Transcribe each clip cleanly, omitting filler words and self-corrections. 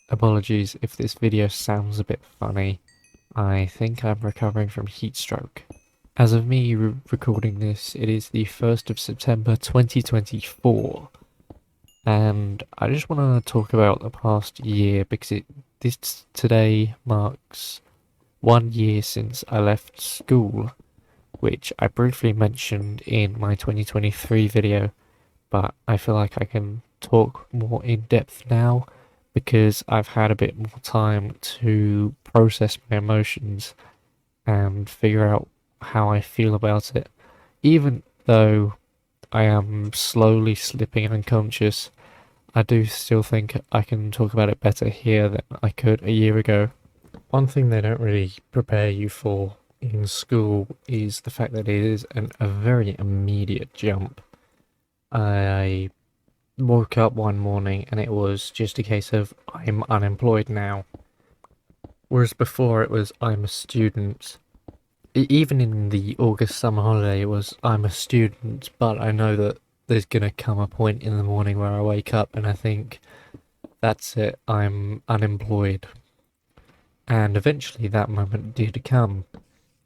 Apologies if this video sounds a bit funny. I think I'm recovering from heatstroke. As of me recording this, it is the 1st of September 2024, and I just want to talk about the past year because this today marks 1 year since I left school, which I briefly mentioned in my 2023 video, but I feel like I can talk more in depth now because I've had a bit more time to process my emotions and figure out how I feel about it. Even though I am slowly slipping unconscious, I do still think I can talk about it better here than I could a year ago. One thing they don't really prepare you for in school is the fact that it is a very immediate jump. I woke up one morning and it was just a case of I'm unemployed now. Whereas before it was I'm a student. Even in the August summer holiday it was I'm a student, but I know that there's gonna come a point in the morning where I wake up and I think that's it, I'm unemployed. And eventually that moment did come.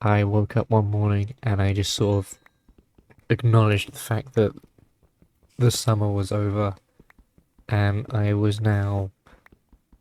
I woke up one morning and I just sort of acknowledged the fact that the summer was over and I was now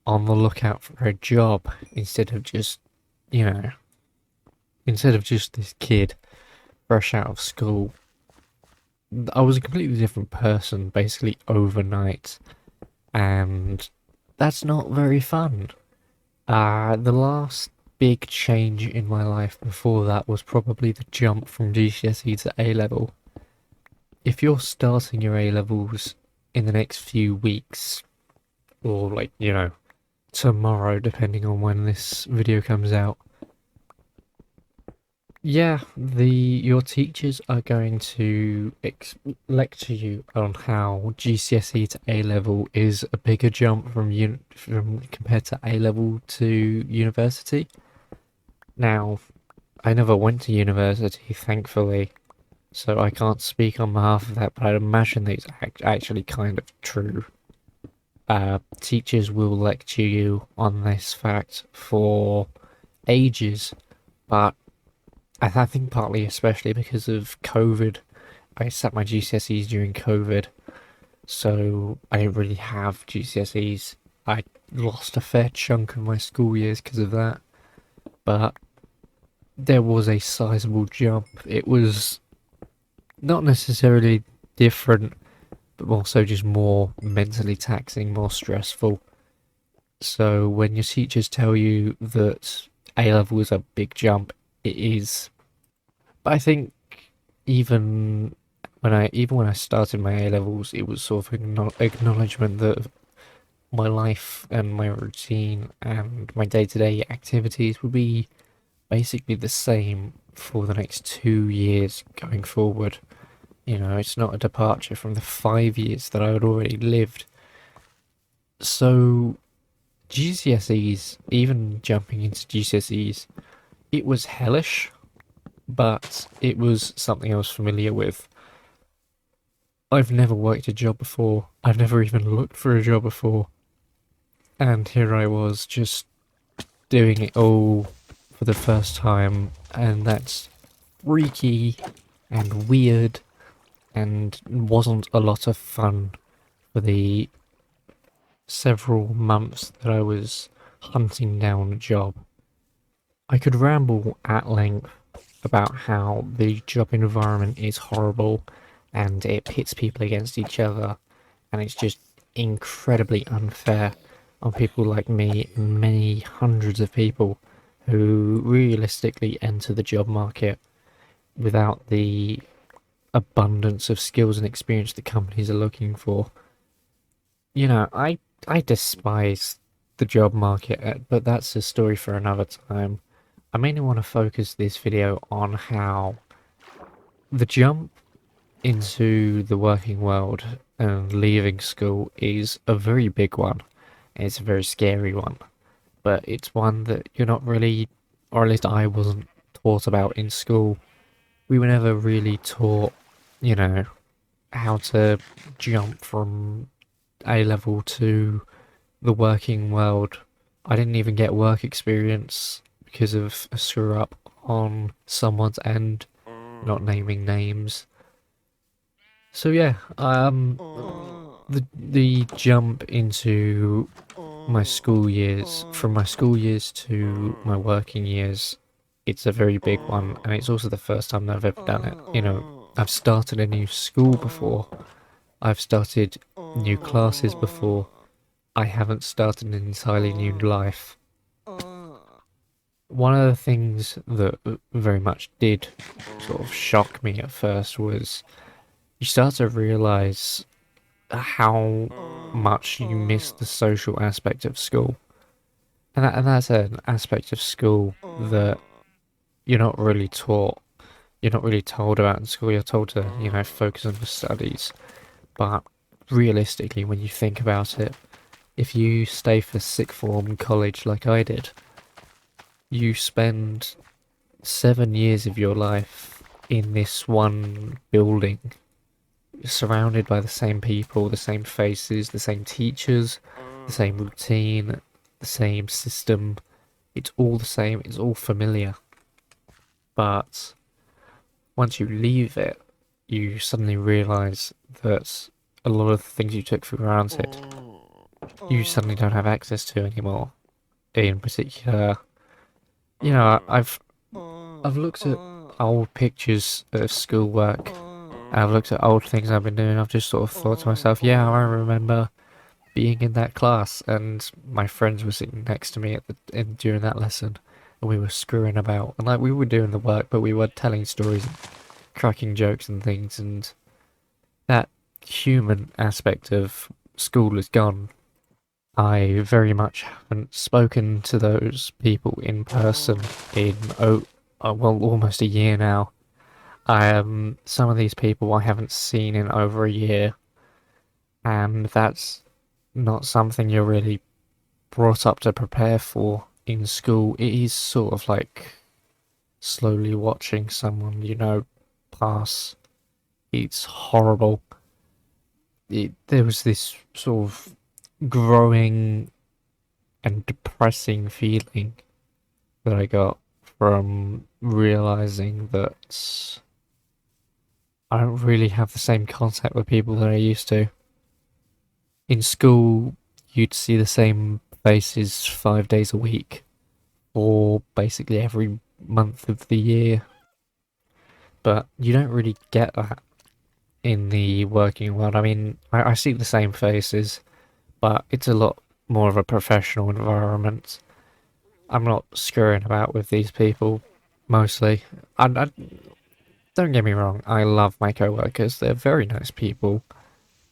on the lookout for a job instead of just, you know, instead of just this kid fresh out of school. I was a completely different person basically overnight, and that's not very fun. The last big change in my life before that was probably the jump from GCSE to A level. If you're starting your A levels in the next few weeks, or like, tomorrow, depending on when this video comes out, yeah, your teachers are going to lecture you on how GCSE to A level is a bigger jump from compared to A level to university. Now, I never went to university, thankfully, so I can't speak on behalf of that, but I'd imagine that it's actually kind of true. Teachers will lecture you on this fact for ages, but I think partly especially because of COVID. I sat my GCSEs during COVID, so I didn't really have GCSEs. I lost a fair chunk of my school years because of that, but there was a sizable jump. It was not necessarily different, but also just more mentally taxing, more stressful. So when your teachers tell you that A level is a big jump, it is. But I think even when I started my A levels, it was sort of acknowledgement that my life and my routine and my day-to-day activities would be basically the same for the next 2 years going forward. It's not a departure from the 5 years that I had already lived. So GCSEs, even jumping into GCSEs, it was hellish, but it was something I was familiar with. I've never worked a job before. I've never even looked for a job before. And here I was just doing it all for the first time, and that's freaky and weird and wasn't a lot of fun for the several months that I was hunting down a job. I could ramble at length about how the job environment is horrible and it pits people against each other, and it's just incredibly unfair on people like me and many hundreds of people who realistically enter the job market without the abundance of skills and experience that companies are looking for. I despise the job market, but that's a story for another time. I mainly want to focus this video on how the jump into the working world and leaving school is a very big one. It's a very scary one, but it's one that you're not really, or at least I wasn't taught about in school. We were never really taught, how to jump from A level to the working world. I didn't even get work experience because of a screw up on someone's end, not naming names. So yeah, the jump into my school years, from my school years to my working years, it's a very big one, and it's also the first time that I've ever done it. You know, I've started a new school before, I've started new classes before, I haven't started an entirely new life. One of the things that very much did sort of shock me at first was you start to realize how much you miss the social aspect of school. And that's an aspect of school that you're not really taught, you're not really told about in school. You're told to, you know, focus on the studies. But realistically, when you think about it, if you stay for sixth form college like I did, you spend 7 years of your life in this one building, surrounded by the same people, the same faces, the same teachers, the same routine, the same system. It's all the same, it's all familiar. But once you leave it, you suddenly realize that a lot of the things you took for granted, you suddenly don't have access to anymore. In particular, you know, I've looked at old pictures of schoolwork, and I've looked at old things I've been doing. I've just sort of thought to myself, yeah, I remember being in that class, and my friends were sitting next to me during that lesson, and we were screwing about, and like we were doing the work, but we were telling stories, and cracking jokes and things, and that human aspect of school is gone. I very much haven't spoken to those people in person in well, almost a year now. Some of these people I haven't seen in over a year, and that's not something you're really brought up to prepare for in school. It is sort of like slowly watching someone you know pass. It's horrible. There was this sort of growing and depressing feeling that I got from realizing that I don't really have the same contact with people that I used to. In school, you'd see the same faces 5 days a week, or basically every month of the year, but you don't really get that in the working world. I mean, I see the same faces, but it's a lot more of a professional environment. I'm not screwing about with these people mostly. I don't get me wrong, I love my coworkers. They're very nice people,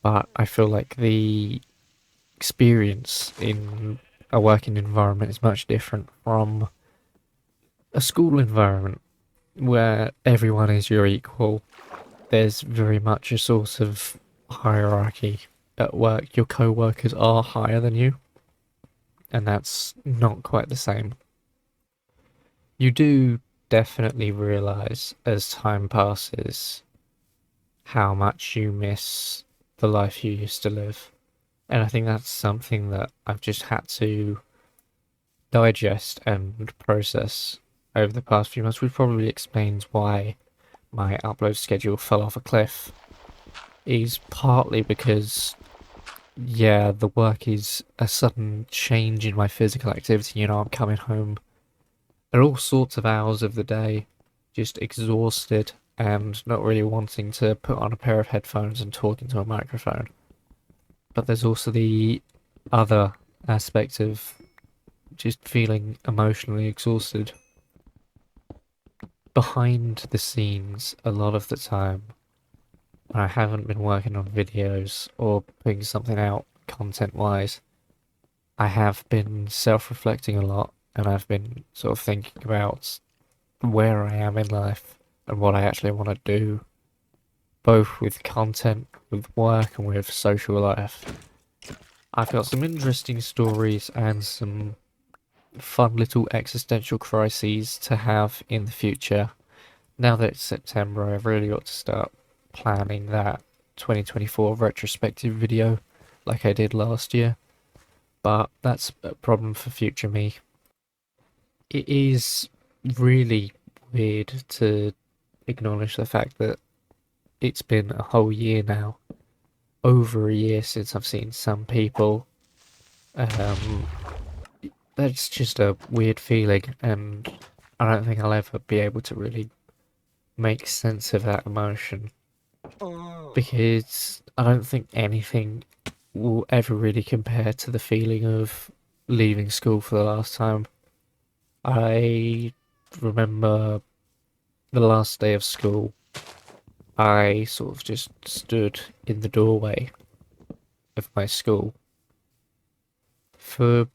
but I feel like the experience in a working environment is much different from a school environment where everyone is your equal. There's very much a sort of hierarchy at work. Your co-workers are higher than you, and that's not quite the same. You do definitely realize as time passes how much you miss the life you used to live. And I think that's something that I've just had to digest and process over the past few months, which probably explains why my upload schedule fell off a cliff. Is partly because, yeah, the work is a sudden change in my physical activity. You know, I'm coming home at all sorts of hours of the day, just exhausted and not really wanting to put on a pair of headphones and talk into a microphone. But there's also the other aspect of just feeling emotionally exhausted. Behind the scenes, a lot of the time, when I haven't been working on videos or putting something out content wise, I have been self reflecting a lot, and I've been sort of thinking about where I am in life and what I actually want to do, both with content, with work, and with social life. I've got some interesting stories and some fun little existential crises to have in the future. Now that it's September, I've really got to start planning that 2024 retrospective video like I did last year. but that's a problem for future me. It is really weird to acknowledge the fact that it's been a whole year now, over a year since I've seen some people. Um, that's just a weird feeling, and I don't think I'll ever be able to really make sense of that emotion because I don't think anything will ever really compare to the feeling of leaving school for the last time. I remember the last day of school, I sort of just stood in the doorway of my school for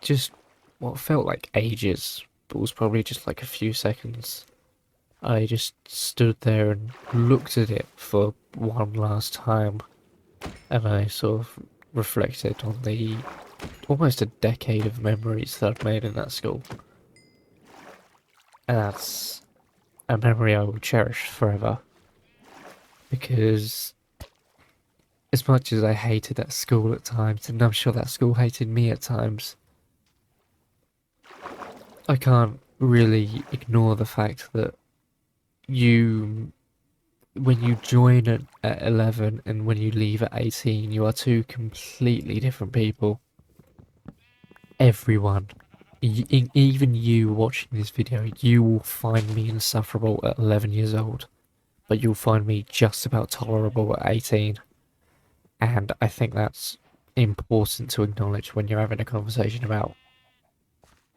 just what felt like ages, but was probably just like a few seconds. I just stood there and looked at it for one last time, and I sort of reflected on the almost a decade of memories that I've made in that school. And that's a memory I will cherish forever. Because as much as I hated that school at times, and I'm sure that school hated me at times, I can't really ignore the fact that you, when you join at 11 and when you leave at 18, you are two completely different people. Everyone, even you watching this video, you will find me insufferable at 11 years old, but you'll find me just about tolerable at 18. And I think that's important to acknowledge when you're having a conversation about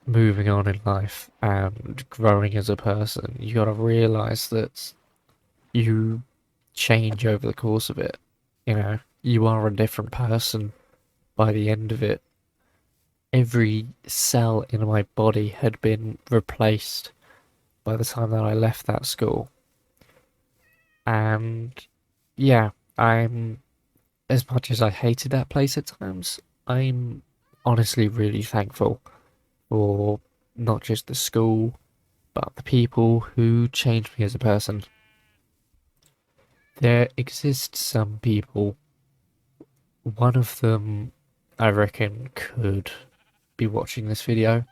moving on in life and growing as a person. You gotta realise that you change over the course of it. You know, you are a different person by the end of it. Every cell in my body had been replaced by the time that I left that school. And yeah, I'm, as much as I hated that place at times, I'm honestly really thankful for not just the school, but the people who changed me as a person. There exist some people, one of them I reckon could be watching this video,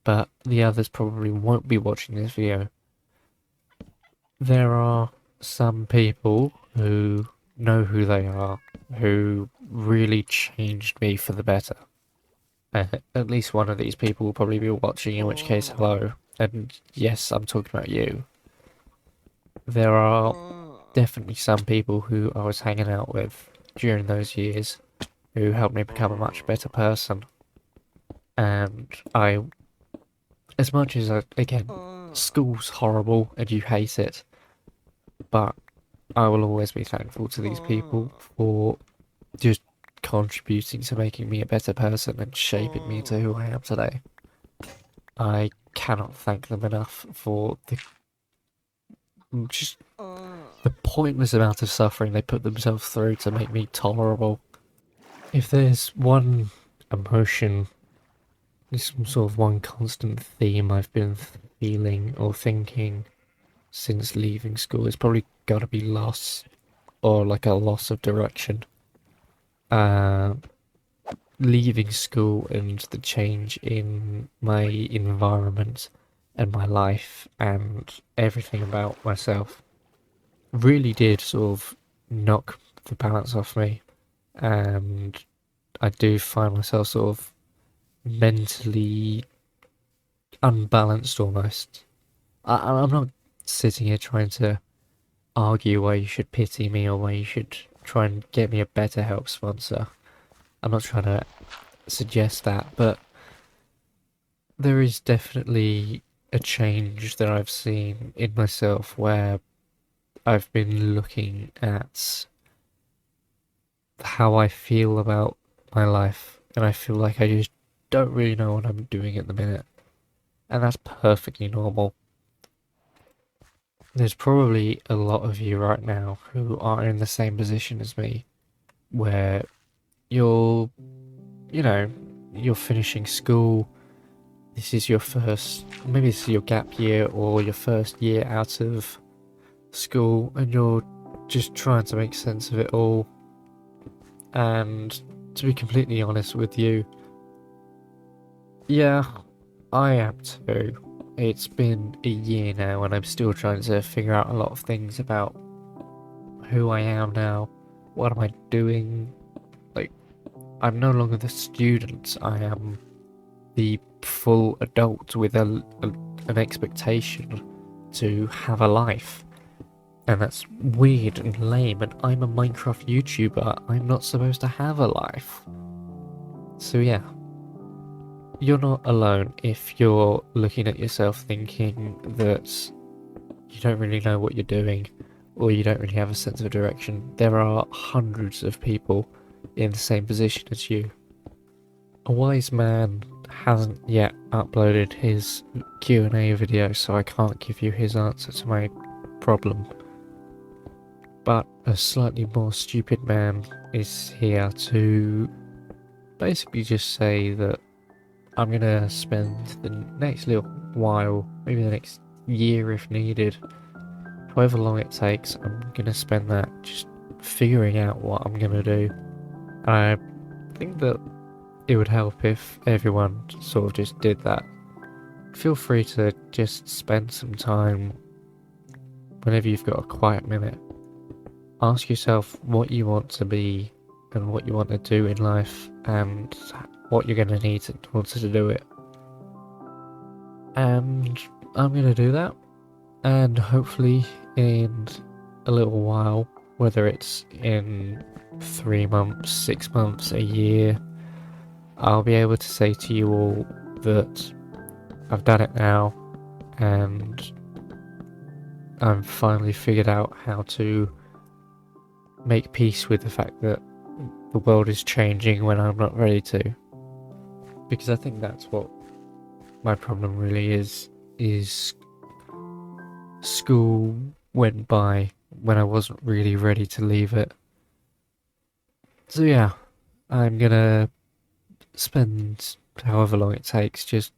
but the others probably won't be watching this video. There are some people who know who they are, who really changed me for the better. At least one of these people will probably be watching, in which case, hello. And yes, I'm talking about you. There are definitely some people who I was hanging out with during those years who helped me become a much better person. And I, as much as again, school's horrible and you hate it, but I will always be thankful to these people for just contributing to making me a better person and shaping me to who I am today. I cannot thank them enough for just the pointless amount of suffering they put themselves through to make me tolerable. If there's one emotion, there's sort of one constant theme I've been feeling or thinking since leaving school, it's probably gotta be loss, or like a loss of direction. Uh, Leaving school and the change in my environment and my life and everything about myself really did sort of knock the balance off me, and I do find myself sort of mentally unbalanced almost. I'm not sitting here trying to argue why you should pity me or why you should try and get me a better help sponsor. I'm not trying to suggest that, but there is definitely a change that I've seen in myself where I've been looking at how I feel about my life, and I feel like I just don't really know what I'm doing at the minute. And that's perfectly normal. There's probably a lot of you right now who are in the same position as me, where you're, you know, you're finishing school. This is your first, maybe this is your gap year or your first year out of school, and you're just trying to make sense of it all. And to be completely honest with you, Yeah, I am too. It's been a year now and I'm still trying to figure out a lot of things about who I am now. What am I doing? Like, I'm no longer the student. I am the full adult with an expectation to have a life. And that's weird and lame, and I'm a Minecraft YouTuber. I'm not supposed to have a life. So yeah, you're not alone if you're looking at yourself thinking that you don't really know what you're doing, or you don't really have a sense of direction. There are hundreds of people in the same position as you. A wise man hasn't yet uploaded his Q&A video, so I can't give you his answer to my problem. But a slightly more stupid man is here to basically just say that I'm gonna spend the next little while, maybe the next year if needed, however long it takes, I'm gonna spend that just figuring out what I'm gonna do. I think that it would help if everyone sort of just did that. Feel free to just spend some time whenever you've got a quiet minute. Ask yourself what you want to be and what you want to do in life and what you're going to need in order to do it. And I'm going to do that, and hopefully in a little while, whether it's in 3 months, 6 months, a year, I'll be able to say to you all that I've done it now and I've finally figured out how to make peace with the fact that the world is changing when I'm not ready to. Because I think that's what my problem really is school went by when I wasn't really ready to leave it. So yeah, I'm gonna spend however long it takes just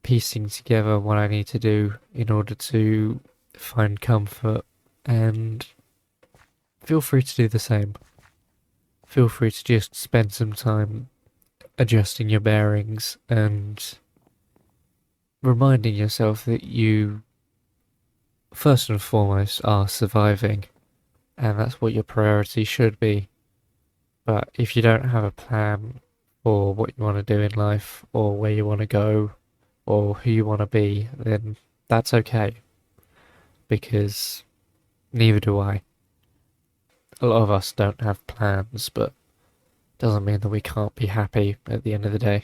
piecing together what I need to do in order to find comfort, and feel free to do the same. Feel free to just spend some time adjusting your bearings and reminding yourself that you, first and foremost, are surviving, and that's what your priority should be. But if you don't have a plan for what you want to do in life, or where you want to go, or who you want to be, then that's okay, because neither do I. A lot of us don't have plans, but doesn't mean that we can't be happy at the end of the day.